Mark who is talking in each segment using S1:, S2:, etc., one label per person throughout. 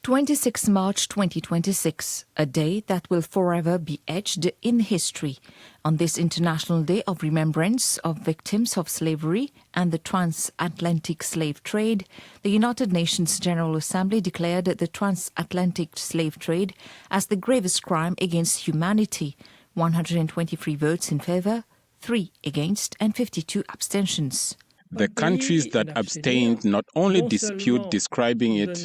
S1: 26 March 2026, a day that will forever be etched in history. On this International Day of Remembrance of Victims of Slavery and the Transatlantic Slave Trade, the United Nations General Assembly declared the transatlantic slave trade as the gravest crime against humanity. 123 votes in favor, 3 against, and 52 abstentions.
S2: The countries that abstained not only dispute describing it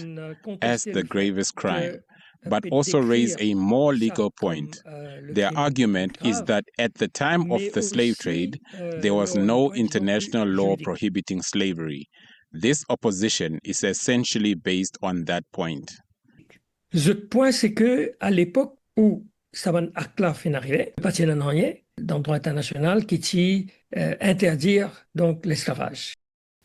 S2: as the gravest crime, but also raise a more legal point. Their argument is that at the time of the slave trade, there was no international law prohibiting slavery. This opposition is essentially based on that point.
S3: Le point, c'est que à l'époque où cet acte-là fin arrivé, pas de rien dans le droit international qui interdire donc l'esclavage.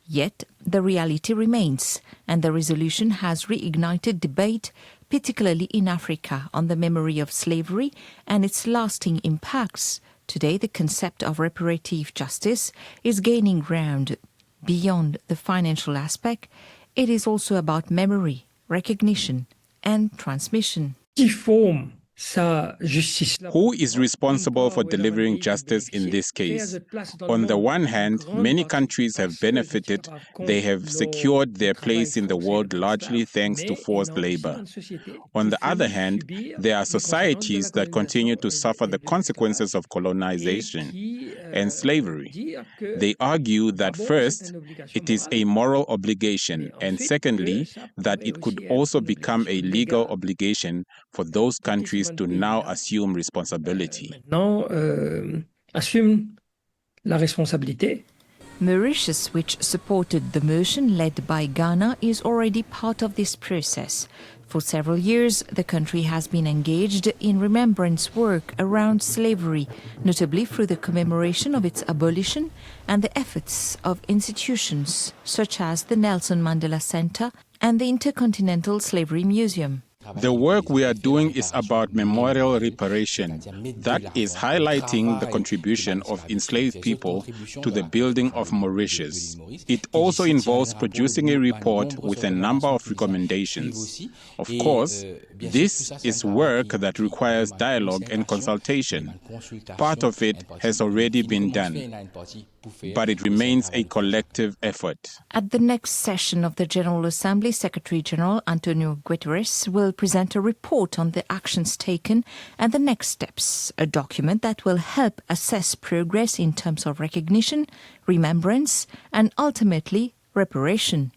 S1: Yet, the reality remains, and the resolution has reignited debate, particularly in Africa, on the memory of slavery and its lasting impacts. Today, the concept of reparative justice is gaining ground. Beyond the financial aspect, it is also about memory, recognition, and transmission.
S2: Who is responsible for delivering justice in this case? On the one hand, many countries have benefited. They have secured their place in the world largely thanks to forced labor. On the other hand, there are societies that continue to suffer the consequences of colonization and slavery. They argue that first, it is a moral obligation, and secondly, that it could also become a legal obligation for those countries to now assume responsibility.
S1: Mauritius, which supported the motion led by Ghana, is already part of this process. For several years, the country has been engaged in remembrance work around slavery, notably through the commemoration of its abolition and the efforts of institutions such as the Nelson Mandela Center and the Intercontinental Slavery Museum.
S2: The work we are doing is about memorial reparation, that is highlighting the contribution of enslaved people to the building of Mauritius. It also involves producing a report with a number of recommendations. Of course, this is work that requires dialogue and consultation. Part of it has already been done, but it remains a collective effort.
S1: At the next session of the General Assembly, Secretary-General Antonio Guterres will present a report on the actions taken and the next steps, a document that will help assess progress in terms of recognition, remembrance, and ultimately reparation.